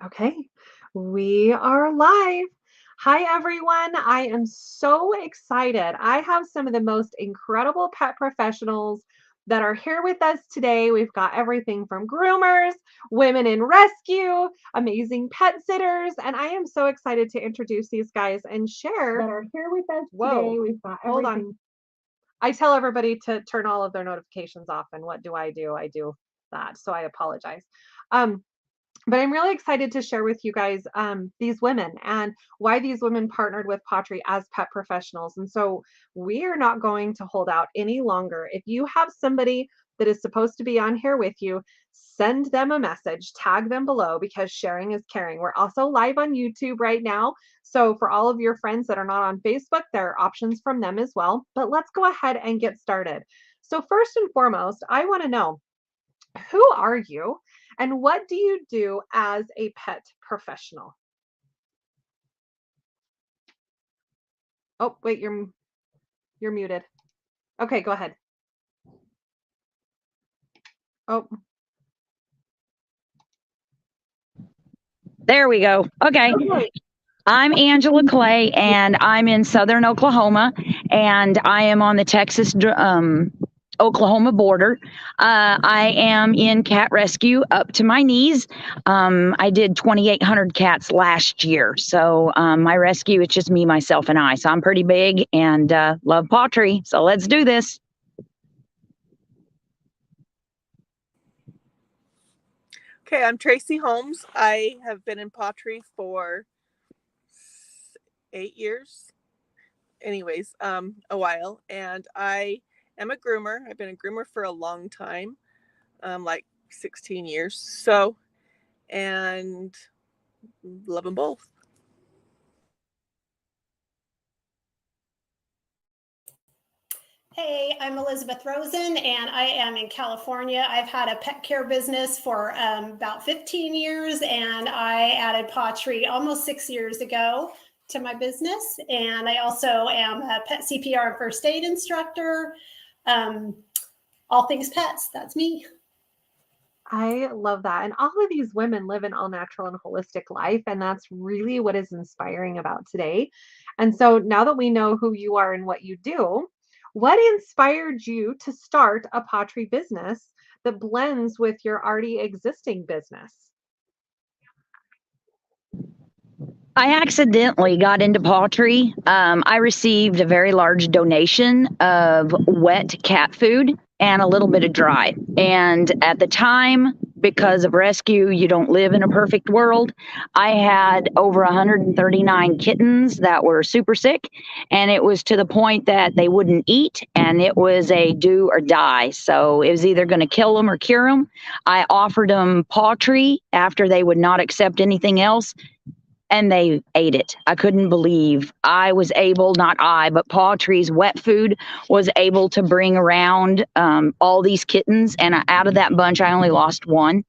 Okay, we are live. Hi, everyone. I am so excited. I have some of the most incredible pet professionals that are here with us today. We've got everything from groomers, women in rescue, amazing pet sitters, and I am so excited to introduce these guys and share that are here with us today. Whoa, We've got hold on. everything. I tell everybody to turn all of their notifications off, and what do? I do that, so I apologize. Um, but I'm really excited to share with you guys these women and why these women partnered with pawTree as pet professionals. And so we are not going to hold out any longer. If you have somebody that is supposed to be on here with you, send them a message, tag them below because sharing is caring. We're also live on YouTube right now. So for all of your friends that are not on Facebook, there are options from them as well. But let's go ahead and get started. So first and foremost, I want to know, who are you and what do you do as a pet professional? Oh, wait, you're muted. Okay, go ahead. Oh, There we go. Okay. I'm Angela Clay, and I'm in southern Oklahoma, and I am on the Texas Oklahoma border. I am in cat rescue up to my knees. I did 2,800 cats last year. So my rescue, it's just me, myself, and I. So I'm pretty big and love pawTree. So let's do this. Okay, I'm Traci Holmes. I have been in pawTree for 8 years. Anyways, a while. And I am a groomer. I've been a groomer for a long time, like 16 years. So, and love them both. Hey, I'm Elisabeth Rosen, and I am in California. I've had a pet care business for about 15 years, and I added pawTree almost 6 years ago to my business. And I also am a pet CPR and first aid instructor. All things pets, that's me. I love that. And all of these women live an all natural and holistic life. And that's really what is inspiring about today. And so now that we know who you are and what you do, what inspired you to start a pawTree business that blends with your already existing business? I accidentally got into pawTree. I received a very large donation of wet cat food and a little bit of dry. And at the time, because of rescue, you don't live in a perfect world. I had over 139 kittens that were super sick, and it was to the point that they wouldn't eat, and it was a do or die. So it was either going to kill them or cure them. I offered them pawTree after they would not accept anything else, and they ate it. I couldn't believe I was able, not I, but pawTree's wet food was able to bring around all these kittens. And out of that bunch, I only lost one,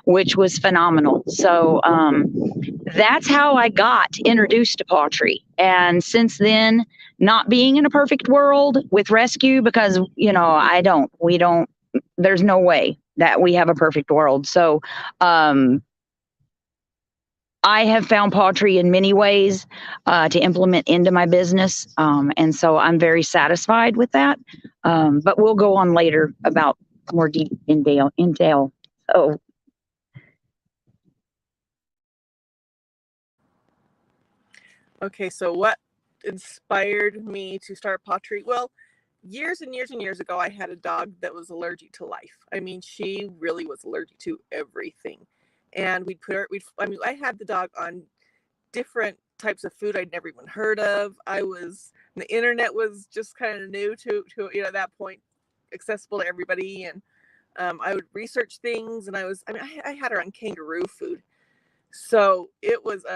which was phenomenal. So that's how I got introduced to pawTree. And since then, not being in a perfect world with rescue, because, we don't, there's no way that we have a perfect world. So, I have found pawTree in many ways to implement into my business. And so I'm very satisfied with that. But we'll go on later about more deep intel. So. Okay, so what inspired me to start pawTree? Well, years and years and years ago, I had a dog that was allergic to life. I mean, she really was allergic to everything. And I had the dog on different types of food I'd never even heard of. The internet was just kind of new to at that point, accessible to everybody. And I would research things, and I had her on kangaroo food. So it was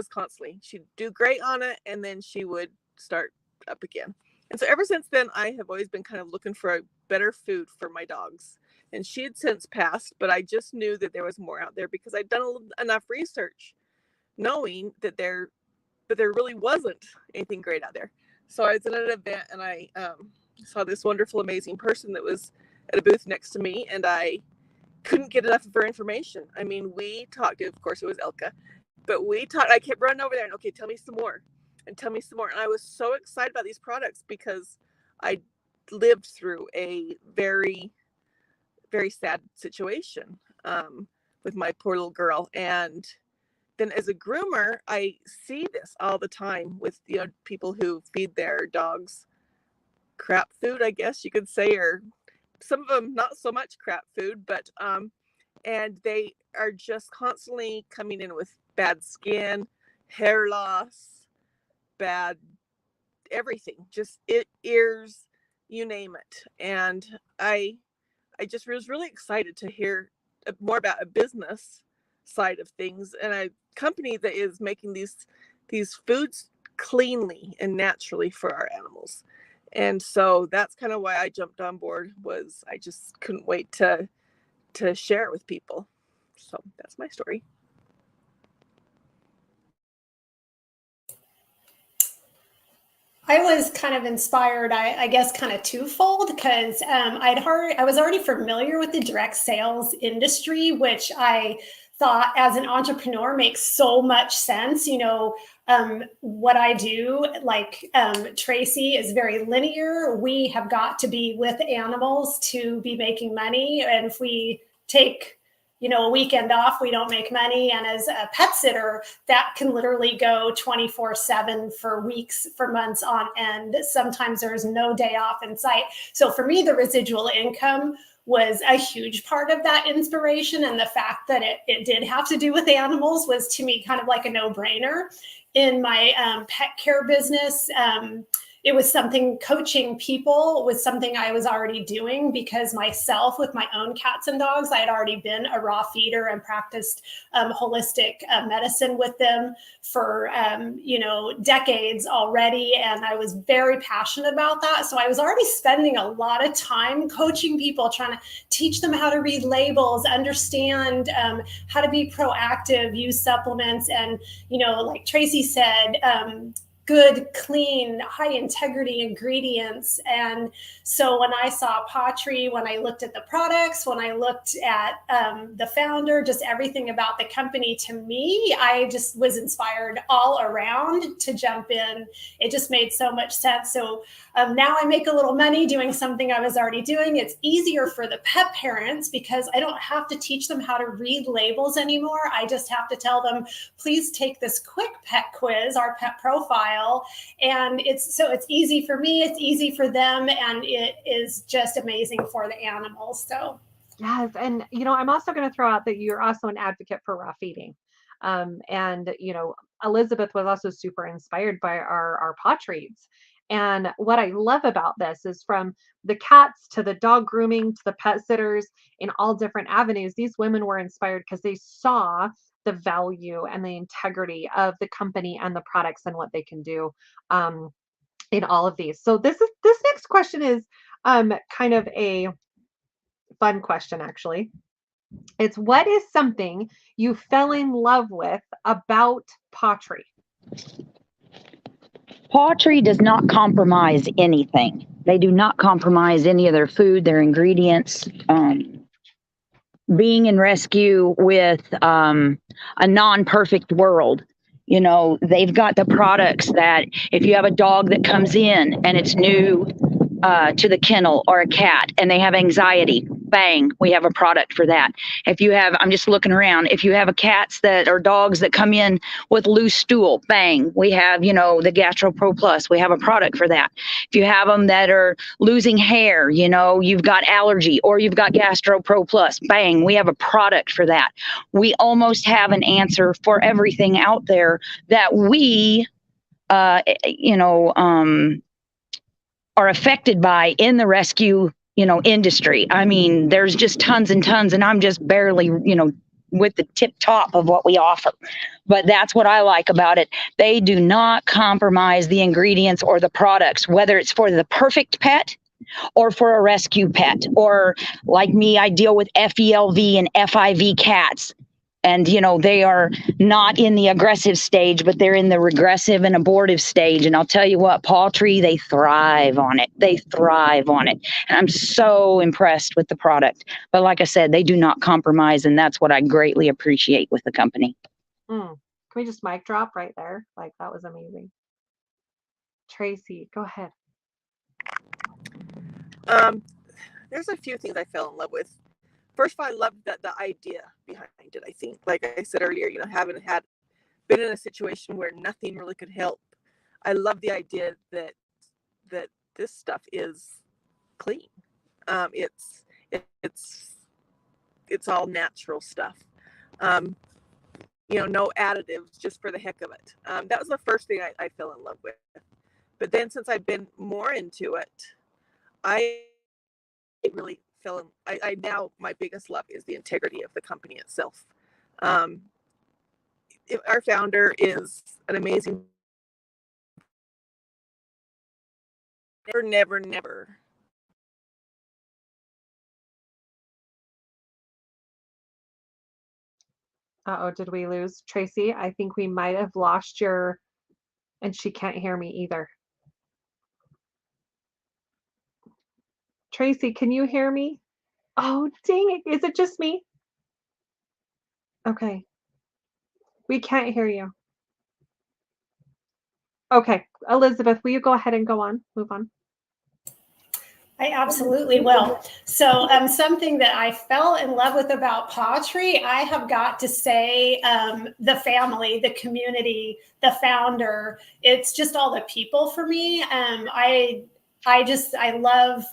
constantly, she'd do great on it, and then she would start up again. And so ever since then, I have always been kind of looking for a better food for my dogs. And she had since passed, but I just knew that there was more out there because I'd done enough research, knowing that there really wasn't anything great out there. So I was at an event, and I saw this wonderful, amazing person that was at a booth next to me, and I couldn't get enough of her information. I mean, we talked, of course it was Elka, but we talked, I kept running over there and, okay, tell me some more and tell me some more. And I was so excited about these products because I lived through a very, very sad situation with my poor little girl. And then as a groomer, I see this all the time with, you know, people who feed their dogs crap food, I guess you could say, or some of them not so much crap food, but and they are just constantly coming in with bad skin, hair loss, bad everything, just ears, you name it. And I just was really excited to hear more about a business side of things and a company that is making these foods cleanly and naturally for our animals. And so that's kind of why I jumped on board, was I just couldn't wait to share it with people. So that's my story. I was kind of inspired, I guess, kind of twofold, because I was already familiar with the direct sales industry, which I thought as an entrepreneur makes so much sense. You know, what I do, like Traci, is very linear. We have got to be with animals to be making money. And if we take, you know, a weekend off, we don't make money. And as a pet sitter, that can literally go 24/7 for weeks, for months on end. Sometimes there's no day off in sight. So for me, the residual income was a huge part of that inspiration. And the fact that it did have to do with animals was, to me, kind of like a no-brainer. In my pet care business, it was something, coaching people was something I was already doing, because myself, with my own cats and dogs, I had already been a raw feeder and practiced holistic medicine with them for, you know, decades already. And I was very passionate about that. So I was already spending a lot of time coaching people, trying to teach them how to read labels, understand how to be proactive, use supplements. And, you know, like Traci said, good, clean, high integrity ingredients. And so when I saw Pawtry, when I looked at the products, when I looked at the founder, just everything about the company, to me, I just was inspired all around to jump in. It just made so much sense. So now I make a little money doing something I was already doing. It's easier for the pet parents because I don't have to teach them how to read labels anymore. I just have to tell them, please take this quick pet quiz, our pet profile. And it's easy for me, it's easy for them, and it is just amazing for the animals. So yes. And, you know, I'm also going to throw out that you're also an advocate for raw feeding. And, you know, Elisabeth was also super inspired by our pawTrees. And what I love about this is, from the cats to the dog grooming to the pet sitters, in all different avenues, these women were inspired because they saw the value and the integrity of the company and the products and what they can do in all of these. So this next question is kind of a fun question, actually. It's, what is something you fell in love with about Pawtry? Pawtry does not compromise anything. They do not compromise any of their food, their ingredients. Being in rescue with a non-perfect world, you know, they've got the products that if you have a dog that comes in and it's new to the kennel, or a cat and they have anxiety, bang, we have a product for that. If you have, I'm just looking around, if you have a cats that or dogs that come in with loose stool, bang, we have, you know, the Gastro Pro Plus, we have a product for that. If you have them that are losing hair, you know, you've got allergy or you've got Gastro Pro Plus, bang, we have a product for that. We almost have an answer for everything out there that we, are affected by in the rescue, you know, industry. I mean, there's just tons and tons, and I'm just barely, you know, with the tip top of what we offer. But that's what I like about it. They do not compromise the ingredients or the products, whether it's for the perfect pet or for a rescue pet, or like me, I deal with FELV and FIV cats. And, they are not in the aggressive stage, but they're in the regressive and abortive stage. And I'll tell you what, pawTree, they thrive on it. They thrive on it. And I'm so impressed with the product. But like I said, they do not compromise. And that's what I greatly appreciate with the company. Can we just mic drop right there? Like, that was amazing. Traci, go ahead. There's a few things I fell in love with. First of all, I love the idea behind it. I think, like I said earlier, having been in a situation where nothing really could help, I love the idea that this stuff is clean. It's all natural stuff. No additives, just for the heck of it. That was the first thing I fell in love with. But then since I've been more into it, I really fell in. I now, my biggest love is the integrity of the company itself. Our founder is an amazing. Never. Uh-oh, did we lose Traci? I think we might have lost your, and she can't hear me either. Traci, can you hear me? Oh, dang it. Is it just me? Okay. We can't hear you. Okay. Elisabeth, will you go ahead and go on? Move on. I absolutely will. So something that I fell in love with about pawTree, I have got to say, the family, the community, the founder, it's just all the people for me. I love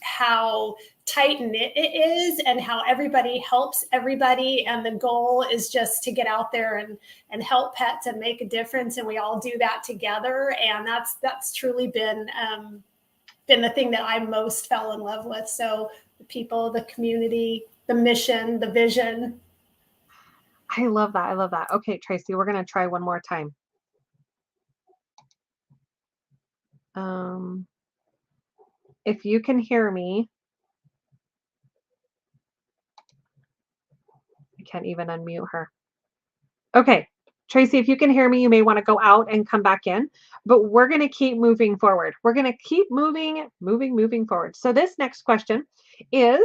how tight-knit it is and how everybody helps everybody. And the goal is just to get out there and help pets and make a difference. And we all do that together. And that's truly been the thing that I most fell in love with. So the people, the community, the mission, the vision. I love that. I love that. Okay, Traci, we're going to try one more time. If you can hear me, I can't even unmute her. Okay, Traci, if you can hear me, you may want to go out and come back in, but we're going to keep moving forward. We're going to keep moving forward. So this next question is,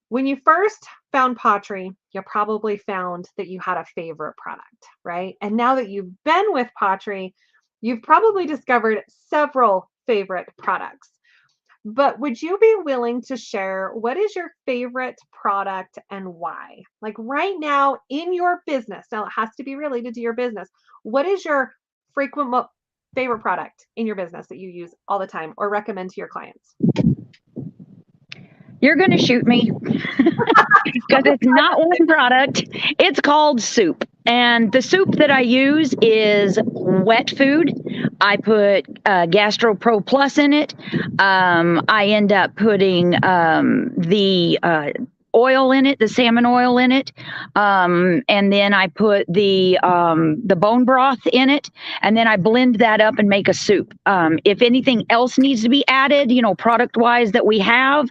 when you first found pawTree, you probably found that you had a favorite product, right? And now that you've been with pawTree, you've probably discovered several favorite products. But would you be willing to share what is your favorite product and why? Like right now in your business, now it has to be related to your business. What is your frequent favorite product in your business that you use all the time or recommend to your clients? You're going to shoot me because it's not one product. It's called soup. And the soup that I use is wet food. I put Gastro Pro Plus in it. I end up putting the oil in it, the salmon oil in it. And then I put the bone broth in it. And then I blend that up and make a soup. If anything else needs to be added, product wise that we have,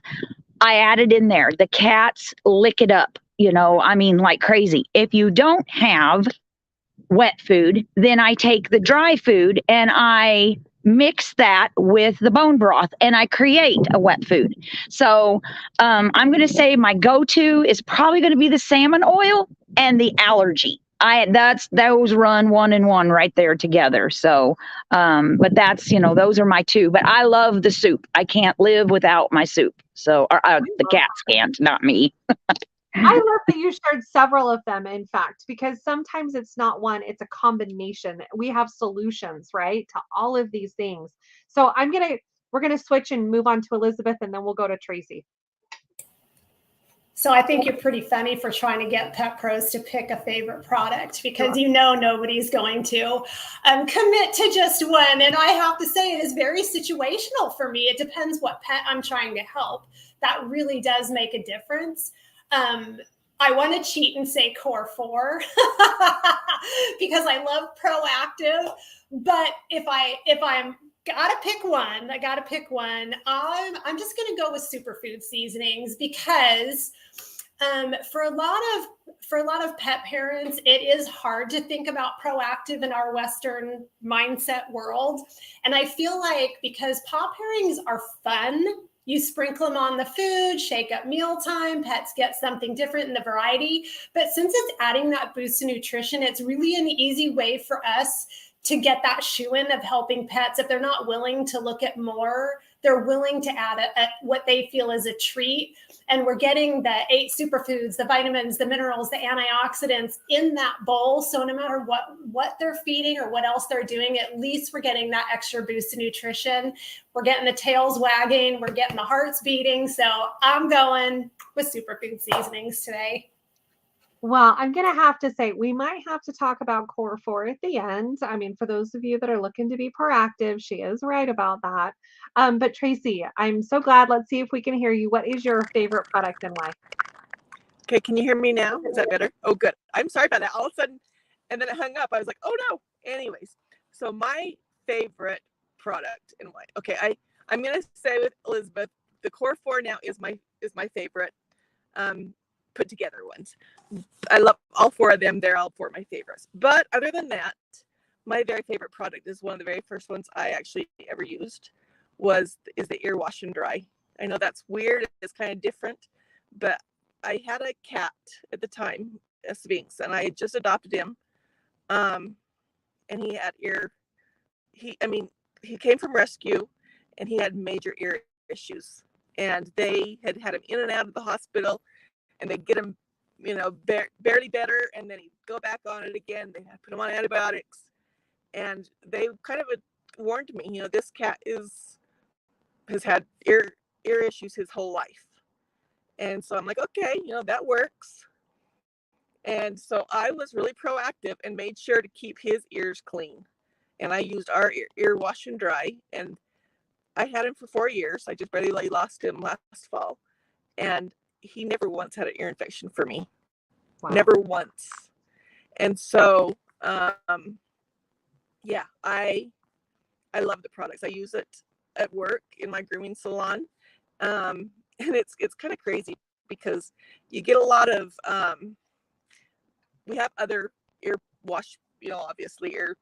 I add it in there. The cats lick it up, like crazy. If you don't have wet food, then I take the dry food and I mix that with the bone broth and I create a wet food. So I'm going to say my go-to is probably going to be the salmon oil and the allergy. Those run one and one right there together. So, but that's, those are my two, but I love the soup. I can't live without my soup. So the cats can't, not me. I love that you shared several of them, in fact, because sometimes it's not one, it's a combination. We have solutions, right, to all of these things. So we're going to switch and move on to Elisabeth, and then we'll go to Traci. So I think you're pretty funny for trying to get pet pros to pick a favorite product because nobody's going to commit to just one. And I have to say it is very situational for me. It depends what pet I'm trying to help. That really does make a difference. I want to cheat and say Core 4 because I love proactive. But if I'm gotta pick one, I'm just going to go with superfood seasonings because For a lot of pet parents, it is hard to think about proactive in our Western mindset world. And I feel like because paw pairings are fun, you sprinkle them on the food, shake up mealtime, pets get something different in the variety. But since it's adding that boost to nutrition, it's really an easy way for us to get that shoe-in of helping pets. If they're not willing to look at more, they're willing to add what they feel is a treat. And we're getting the 8 superfoods, the vitamins, the minerals, the antioxidants in that bowl. So no matter what they're feeding or what else they're doing, at least we're getting that extra boost in nutrition. We're getting the tails wagging. We're getting the hearts beating. So I'm going with superfood seasonings today. Well, I'm going to have to say, we might have to talk about Core 4 at the end. I mean, for those of you that are looking to be proactive, she is right about that. But Traci, I'm so glad. Let's see if we can hear you. What is your favorite product and why? Okay, can you hear me now? Is that better? Oh, good. I'm sorry about that. All of a sudden, and then it hung up. I was like, oh no. Anyways, so my favorite product and why. Okay, I'm going to say with Elisabeth, the Core 4 now is my favorite. Put together ones. I love all 4 of them. They're all 4 of my favorites. But other than that, my very favorite product is one of the very first ones I actually ever used is the ear wash and dry. I know that's weird. It's kind of different, but I had a cat at the time, a Sphinx, and I had just adopted him. And he had he came from rescue and he had major ear issues, and they had him in and out of the hospital. And they get him, barely better, and then he'd go back on it again. They put him on antibiotics, and they kind of warned me, this cat has had ear issues his whole life. And so I'm like, okay, that works. And so I was really proactive and made sure to keep his ears clean. And I used our ear wash and dry, and I had him for 4 years. I just barely lost him last fall, and he never once had an ear infection for me. Wow. Never once. And so, I love the products. I use it at work in my grooming salon. And it's kind of crazy because you get a lot of, we have other ear wash, obviously ear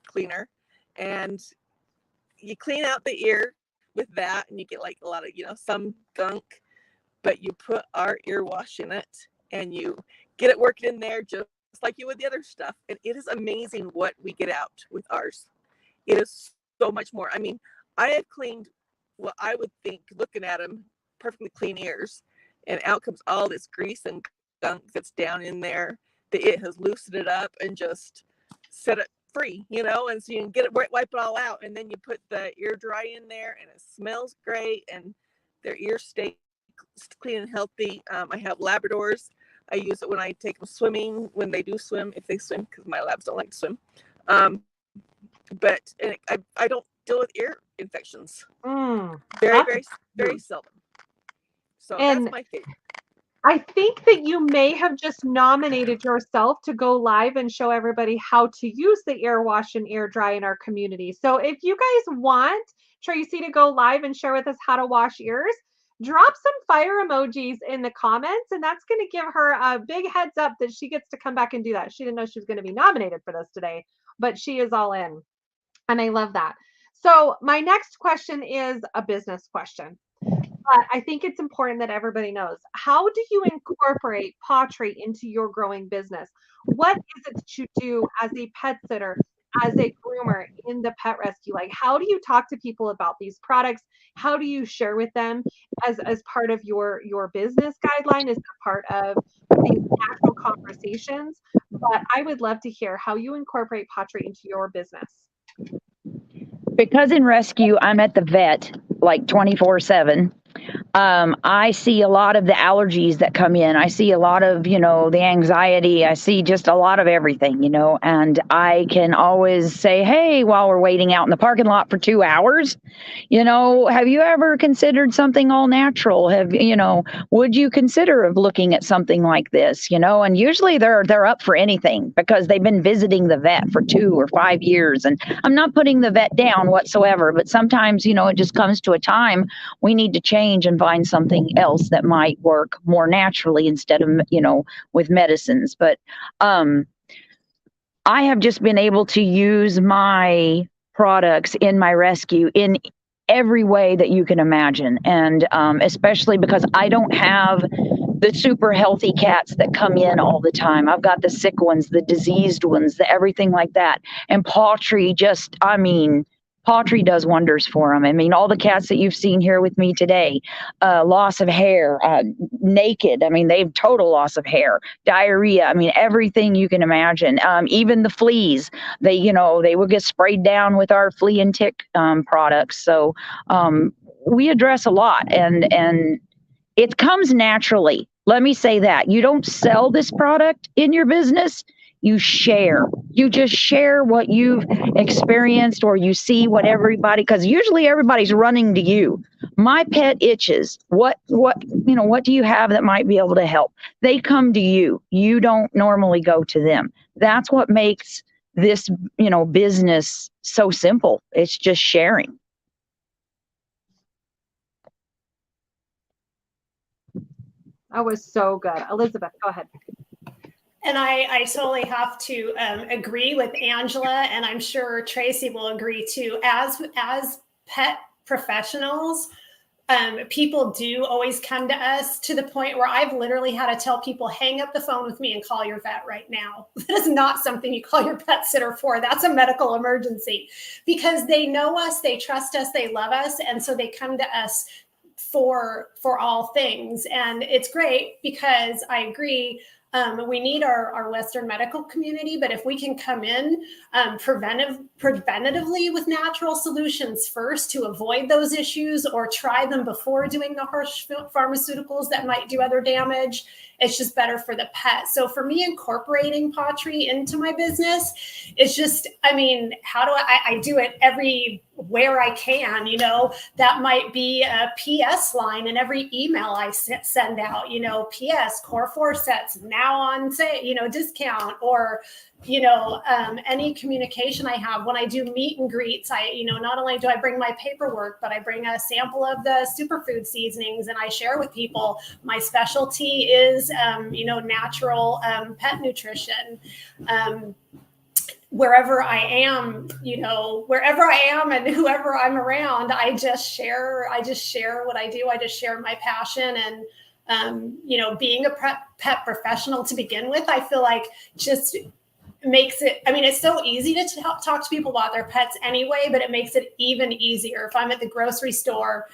cleaner, and you clean out the ear with that and you get like a lot of, some gunk. But you put our ear wash in it and you get it worked in there just like you would the other stuff. And it is amazing what we get out with ours. It is so much more. I mean, I had cleaned what I would think, looking at them, perfectly clean ears, and out comes all this grease and gunk that's down in there. It has loosened it up and just set it free, and so you can get it, wipe it all out. And then you put the ear dry in there and it smells great and their ears stay clean and healthy. I have Labradors. I use it when I take them swimming, when they do swim, if they swim, because my labs don't like to swim. But I don't deal with ear infections. Very seldom. So that's my favorite. I think that you may have just nominated yourself to go live and show everybody how to use the ear wash and ear dry in our community. So if you guys want Traci to go live and share with us how to wash ears, drop some fire emojis in the comments, and that's going to give her a big heads up that she gets to come back and do that. She didn't know she was going to be nominated for this today, but she is all in, and I love that. So my next question is a business question, but I think it's important that everybody knows, how do you incorporate pawTree into your growing business? What is it that you do as a pet sitter, as a groomer in the pet rescue? Like, how do you talk to people about these products? How do you share with them as part of your business guideline, as a part of these natural conversations? But I would love to hear how you incorporate pawTree into your business. Because in rescue, I'm at the vet like 24/7. I see a lot of the allergies that come in. I see a lot of, the anxiety. I see just a lot of everything, and I can always say, hey, while we're waiting out in the parking lot for 2 hours, have you ever considered something all natural? Would you consider of looking at something like this, and usually they're up for anything because they've been visiting the vet for 2 or 5 years. And I'm not putting the vet down whatsoever, but sometimes, it just comes to a time we need to change and find something else that might work more naturally instead of, with medicines. But I have just been able to use my products in my rescue in every way that you can imagine. And especially because I don't have the super healthy cats that come in all the time. I've got the sick ones, the diseased ones, the everything like that. And pawTree pawTree does wonders for them. I mean, all the cats that you've seen here with me today, loss of hair, naked. I mean, they have total loss of hair, diarrhea. I mean, everything you can imagine. Even the fleas, they will get sprayed down with our flea and tick products. So we address a lot, and it comes naturally. Let me say that. You don't sell this product in your business. You share. You just share what you've experienced, or you see what everybody, because usually everybody's running to you. My pet itches. What do you have that might be able to help? They come to you. You don't normally go to them. That's what makes this, business so simple. It's just sharing. That was so good. Elisabeth, go ahead. And I totally have to agree with Angela, and I'm sure Traci will agree too. As pet professionals, people do always come to us to the point where I've literally had to tell people, hang up the phone with me and call your vet right now. That is not something you call your pet sitter for. That's a medical emergency, because they know us, they trust us, they love us, and so they come to us for all things. And it's great, because I agree, we need our Western medical community, but if we can come in preventatively with natural solutions first to avoid those issues, or try them before doing the harsh pharmaceuticals that might do other damage, it's just better for the pet. So for me, incorporating pawTree into my business, it's just, how do I do it everywhere I can? That might be a PS line in every email I send out, PS core 4 sets now on say, discount, or any communication I have when I do meet and greets. I not only do I bring my paperwork, but I bring a sample of the superfood seasonings, and I share with people my specialty is natural pet nutrition. Wherever I am, and whoever I'm around, I just share what I do. I just share my passion. And being a pet professional to begin with, I feel like just makes it, it's so easy to talk to people about their pets anyway, but it makes it even easier. If I'm at the grocery store,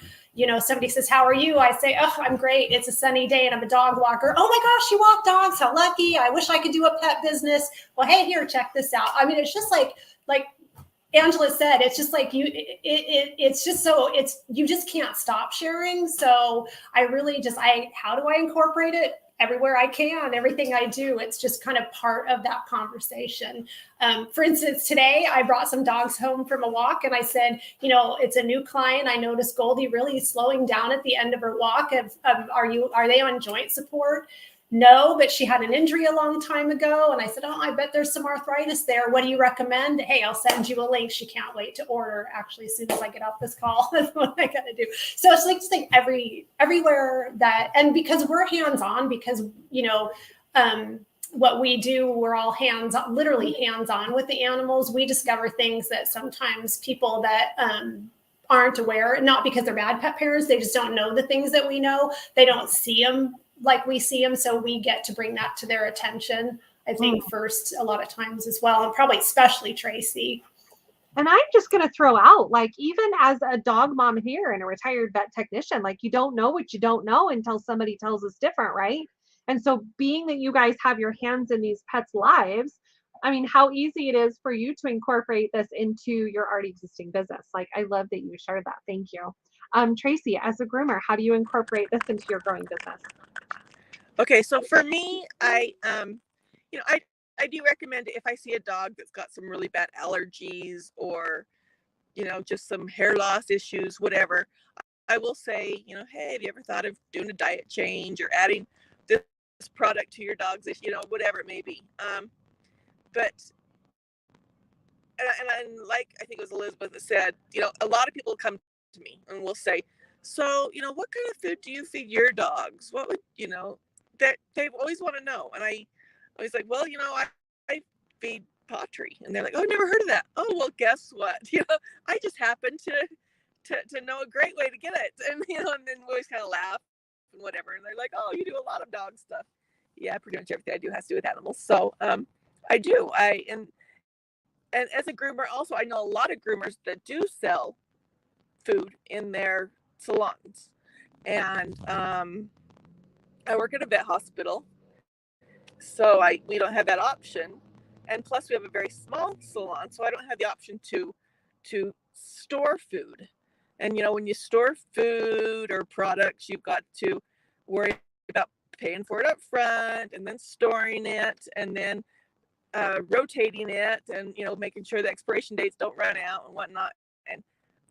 somebody says, how are you? I say, oh, I'm great. It's a sunny day and I'm a dog walker. Oh my gosh, you walk dogs. How lucky. I wish I could do a pet business. Well, hey, here, check this out. It's just like Angela said, it's just like you just can't stop sharing. So I really how do I incorporate it? Everywhere I can, everything I do, it's just kind of part of that conversation. For instance, today I brought some dogs home from a walk, and I said, it's a new client. I noticed Goldie really slowing down at the end of her walk. Are they on joint support? No, but she had an injury a long time ago. And I said, oh, I bet there's some arthritis there. What do you recommend? Hey, I'll send you a link. She can't wait to order, actually, as soon as I get off this call. That's what I got to do. So it's like, just like everywhere that, and because we're hands-on, because, what we do, we're all literally hands-on with the animals. We discover things that sometimes people that, aren't aware, not because they're bad pet parents, they just don't know the things that we know. They don't see them like we see them. So we get to bring that to their attention, I think, first a lot of times as well. And probably especially Traci. And I'm just going to throw out, even as a dog mom here and a retired vet technician, you don't know what you don't know until somebody tells us different, right? And so being that you guys have your hands in these pets' lives, how easy it is for you to incorporate this into your already existing business. I love that you shared that. Thank you. Traci, as a groomer, how do you incorporate this into your growing business? Okay, so for me, I do recommend it if I see a dog that's got some really bad allergies, or, just some hair loss issues, whatever. I will say, hey, have you ever thought of doing a diet change or adding this product to your dog's, whatever it may be. But like I think it was Elisabeth that said, a lot of people come to me and will say, So, what kind of food do you feed your dogs? What would, that they always want to know. And I was like, well, I feed pawTree. And they're like, oh, I've never heard of that. Oh, well, guess what? I just happen to know a great way to get it. And, and then we always kind of laugh and whatever. And they're like, oh, you do a lot of dog stuff. Yeah, pretty much everything I do has to do with animals. So I do. And as a groomer, also, I know a lot of groomers that do sell food in their salons. And I work at a vet hospital, so we don't have that option. And plus, we have a very small salon, so I don't have the option to store food. And when you store food or products, you've got to worry about paying for it up front, and then storing it, and then rotating it, and making sure the expiration dates don't run out and whatnot. And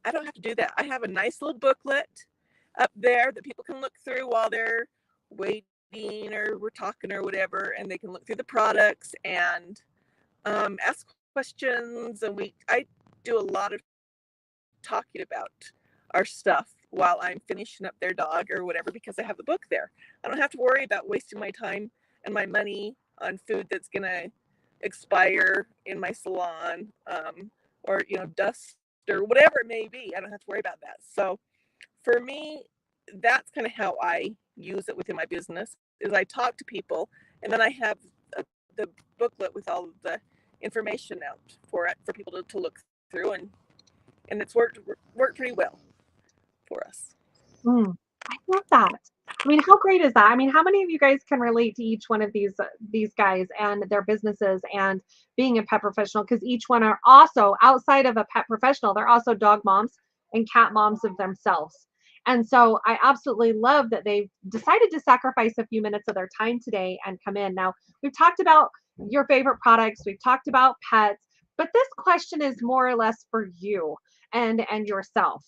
I don't have to do that. I have a nice little booklet up there that people can look through while they're waiting or we're talking or whatever, and they can look through the products and ask questions. And I do a lot of talking about our stuff while I'm finishing up their dog or whatever, because I have the book there. I don't have to worry about wasting my time and my money on food that's gonna expire in my salon, or dust or whatever it may be. I don't have to worry about that. So for me, that's kind of how I use it within my business, is I talk to people, and then I have the booklet with all of the information out for people to look through, and it's worked pretty well for us. I love that. I mean, how great is that? I mean, how many of you guys can relate to each one of these guys and their businesses and being a pet professional? Because each one are also, outside of a pet professional, they're also dog moms and cat moms of themselves. And so I absolutely love that they've decided to sacrifice a few minutes of their time today and come in. Now, we've talked about your favorite products, we've talked about pets, but this question is more or less for you and yourself.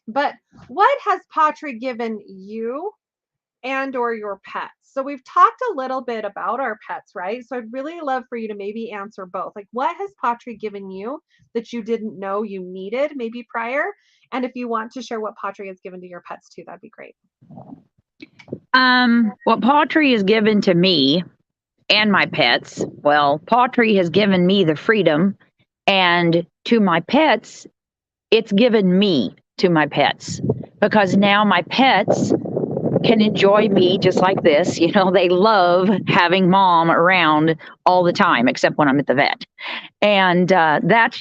But what has pawTree given you and or your pets? So we've talked a little bit about our pets, right? So I'd really love for you to maybe answer both. Like, what has pawTree given you that you didn't know you needed maybe prior? And if you want to share what pawTree has given to your pets too, that'd be great. What pawTree has given to me and my pets, well, pawTree has given me the freedom, and to my pets, it's given me to my pets, because now my pets can enjoy me just like this. They love having mom around all the time, except when I'm at the vet. And that's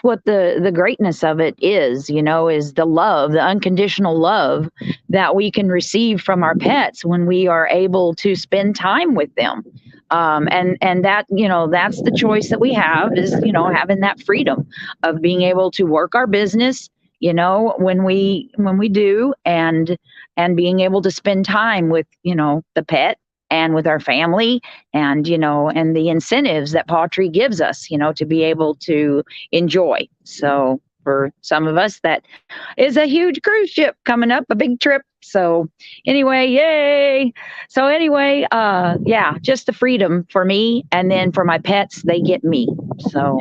what the greatness of it is, is the love, the unconditional love that we can receive from our pets when we are able to spend time with them. And that, that's the choice that we have, is, having that freedom of being able to work our business, when we do, and being able to spend time with, the pet and with our family, and, and the incentives that pawTree gives us, to be able to enjoy. So for some of us, that is a huge cruise ship coming up, a big trip. So anyway, yay. So anyway, yeah, just the freedom for me. And then for my pets, they get me. So.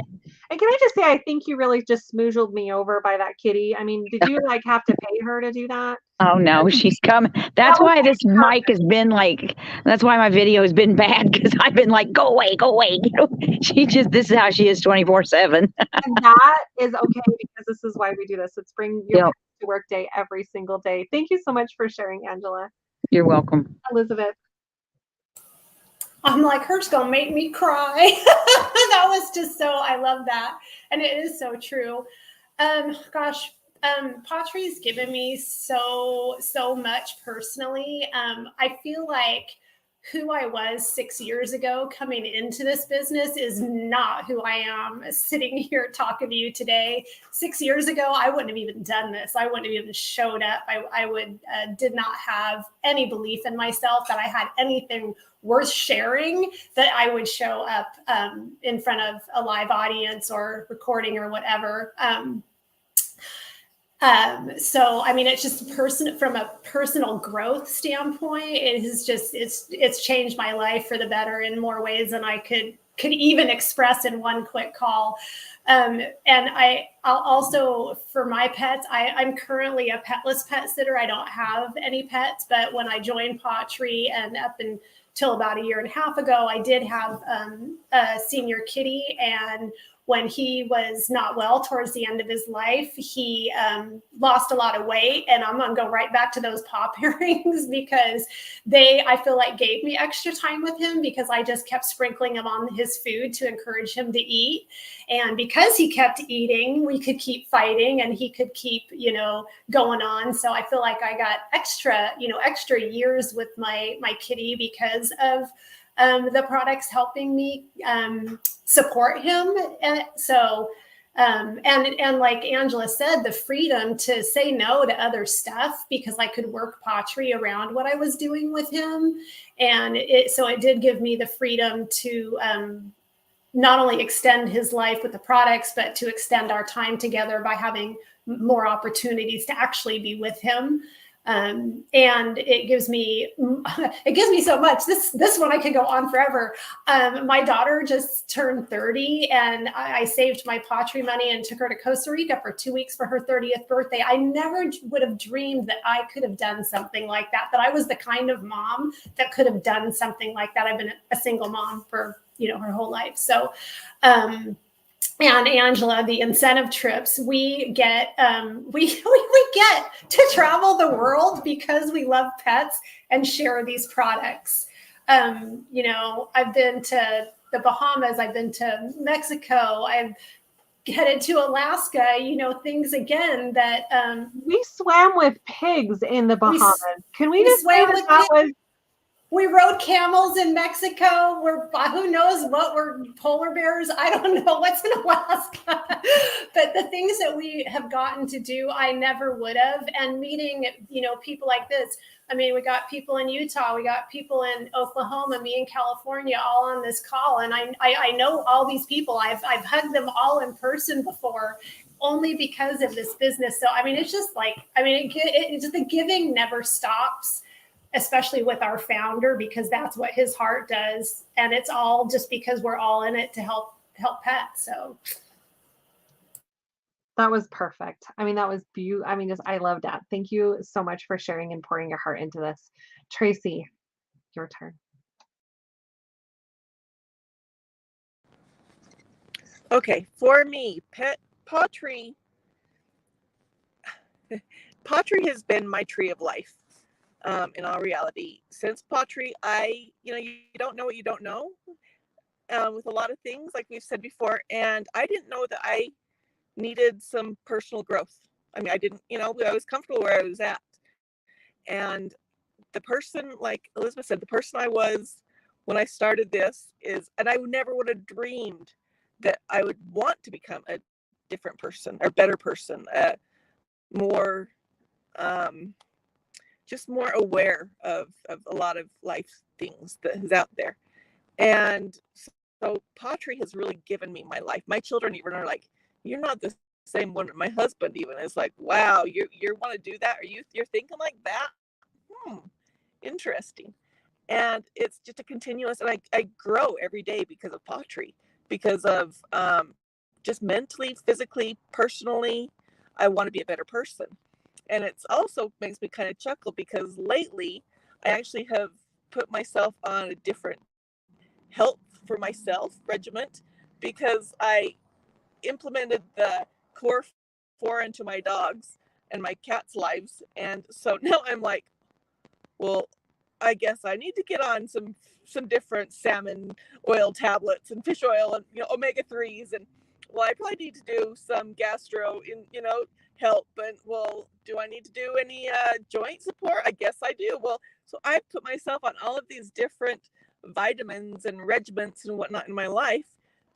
And can I just say, I think you really just smoozled me over by that kitty. I mean, did you have to pay her to do that? Oh no, she's coming. That's why this mic has been that's why my video has been bad, because I've been like, go away, go away. This is how she is 24/7. And that is okay, because this is why we do this. It's bring your pets to work day every single day. Thank you so much for sharing, Angela. You're welcome. Elisabeth. I'm like, her's gonna make me cry. That was just I love that. And it is so true. Gosh, pawTree's given me so much personally. I feel like who I was 6 years ago coming into this business is not who I am sitting here talking to you today. 6 years ago, I wouldn't have even done this. I wouldn't have even showed up. I did not have any belief in myself that I had anything worth sharing, that I would show up in front of a live audience or recording or whatever. So, I mean, it's just from a personal growth standpoint, it has just, it's changed my life for the better in more ways than I could could even express in one quick call. And I'll also, for my pets, I'm currently a petless pet sitter. I don't have any pets, but when I joined pawTree and up until about a year and a half ago, I did have a senior kitty. And when he was not well towards the end of his life, he lost a lot of weight. And I'm going to go right back to those paw pairings because I feel like, gave me extra time with him because I just kept sprinkling him on his food to encourage him to eat. And because he kept eating, we could keep fighting and he could keep, going on. So I feel like I got extra years with my kitty because of the products helping me support him. And so, and like Angela said, the freedom to say no to other stuff because I could work pawTree around what I was doing with him. And so it did give me the freedom to not only extend his life with the products, but to extend our time together by having more opportunities to actually be with him. And it gives me so much. This one I could go on forever. My daughter just turned 30 and I saved my pawTree money and took her to Costa Rica for 2 weeks for her 30th birthday. I never would have dreamed that I could have done something like that I was the kind of mom that could have done something like that. I've been a single mom for, her whole life. So, and Angela, the incentive trips, we get we get to travel the world because we love pets and share these products. I've been to the Bahamas, I've been to Mexico, I've headed to Alaska, things again that we swam with pigs in the Bahamas. Can we just say that was? We rode camels in Mexico. Who knows what were polar bears? I don't know what's in Alaska. But the things that we have gotten to do, I never would have. And meeting, people like this. I mean, we got people in Utah, we got people in Oklahoma, me in California, all on this call. And I know all these people. I've hugged them all in person before, only because of this business. So, I mean, it's just like, the giving never stops. Especially with our founder, because that's what his heart does. And it's all just because we're all in it to help pets. So that was perfect. I mean, that was beautiful. I mean, I love that. Thank you so much for sharing and pouring your heart into this. Traci, your turn. Okay, for me, pawTree has been my tree of life. In all reality, since pawTree, you don't know what you don't know with a lot of things, like we've said before. And I didn't know that I needed some personal growth. I mean, I didn't, I was comfortable where I was at. And the person, like Elisabeth said, the person I was when I started this and I never would have dreamed that I would want to become a different person or better person, more, just more aware of a lot of life things that is out there. And so pawTree has really given me my life. My children even are like, you're not the same one. My husband even is like, wow, you want to do that? You're thinking like that? Interesting. And it's just a continuous, and I grow every day because of pawTree, because of just mentally, physically, personally, I want to be a better person. And it's also makes me kind of chuckle because lately I actually have put myself on a different health for myself regiment because I implemented the core 4 into my dogs and my cats' lives. And so now I'm like, well, I guess I need to get on some different salmon oil tablets and fish oil and omega-3s, and I probably need to do some gastro help. And do I need to do any joint support? I guess I do. So I put myself on all of these different vitamins and regiments and whatnot in my life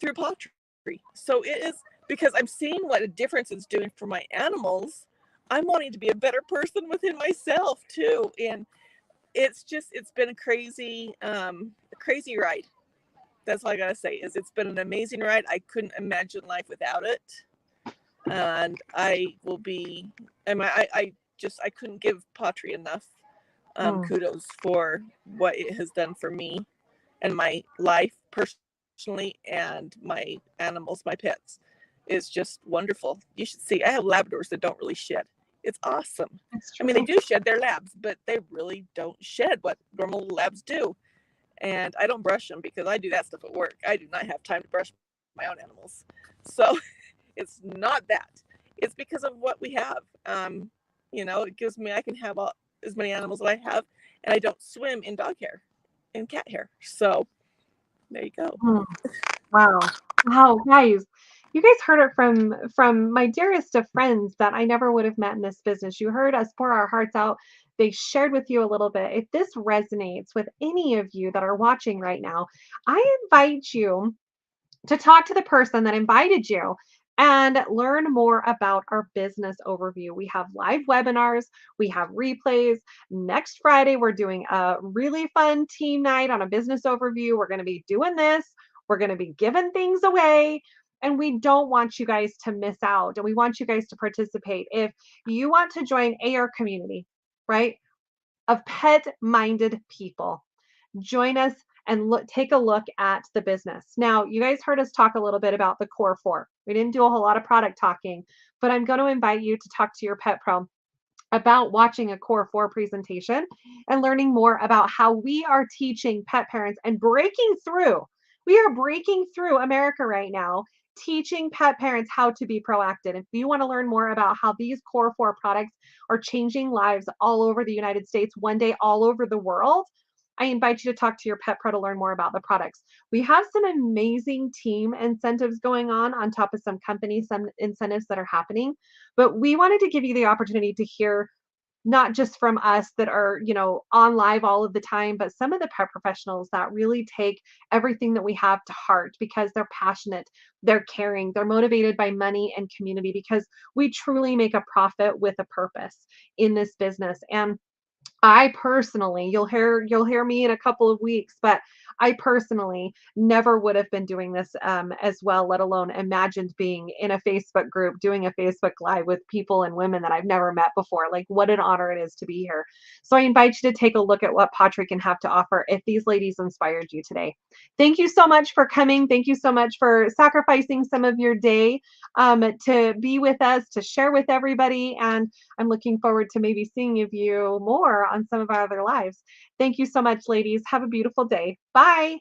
through pawTree. So it is because I'm seeing what a difference it's doing for my animals. I'm wanting to be a better person within myself too. And it's been a crazy ride. That's all I gotta say is it's been an amazing ride. I couldn't imagine life without it. And I couldn't give pawTree enough kudos for what it has done for me and my life emotionally, and my animals, my pets, is just wonderful. You should see. I have Labradors that don't really shed. It's awesome. I mean, they do shed, their labs, but they really don't shed what normal labs do. And I don't brush them because I do that stuff at work. I do not have time to brush my own animals. So it's not that. It's because of what we have. It gives me, I can have as many animals that I have, and I don't swim in dog hair and cat hair. So there you go. Wow. Wow, guys. You guys heard it from my dearest of friends that I never would have met in this business. You heard us pour our hearts out. They shared with you a little bit. If this resonates with any of you that are watching right now, I invite you to talk to the person that invited you and learn more about our business overview. We have live webinars, we have replays. Next Friday, we're doing a really fun team night on a business overview. We're going to be doing this, we're going to be giving things away. And we don't want you guys to miss out. And we want you guys to participate. If you want to join our community, right, of pet-minded people, join us and take a look at the business. Now, you guys heard us talk a little bit about the core four. We didn't do a whole lot of product talking, but I'm going to invite you to talk to your pet pro about watching a core four presentation and learning more about how we are teaching pet parents and breaking through. We are breaking through America right now, teaching pet parents how to be proactive. If you want to learn more about how these core four products are changing lives all over the United States, one day all over the world, I invite you to talk to your pet pro to learn more about the products. We have some amazing team incentives going on top of some companies, some incentives that are happening. But we wanted to give you the opportunity to hear not just from us that are, on live all of the time, but some of the pet professionals that really take everything that we have to heart because they're passionate, they're caring, they're motivated by money and community because we truly make a profit with a purpose in this business. And I personally, you'll hear me in a couple of weeks, but I personally never would have been doing this as well, let alone imagined being in a Facebook group, doing a Facebook Live with people and women that I've never met before. Like, what an honor it is to be here. So I invite you to take a look at what Pawtry can have to offer if these ladies inspired you today. Thank you so much for coming. Thank you so much for sacrificing some of your day to be with us, to share with everybody. And I'm looking forward to maybe seeing you more on some of our other lives. Thank you so much, ladies. Have a beautiful day. Bye.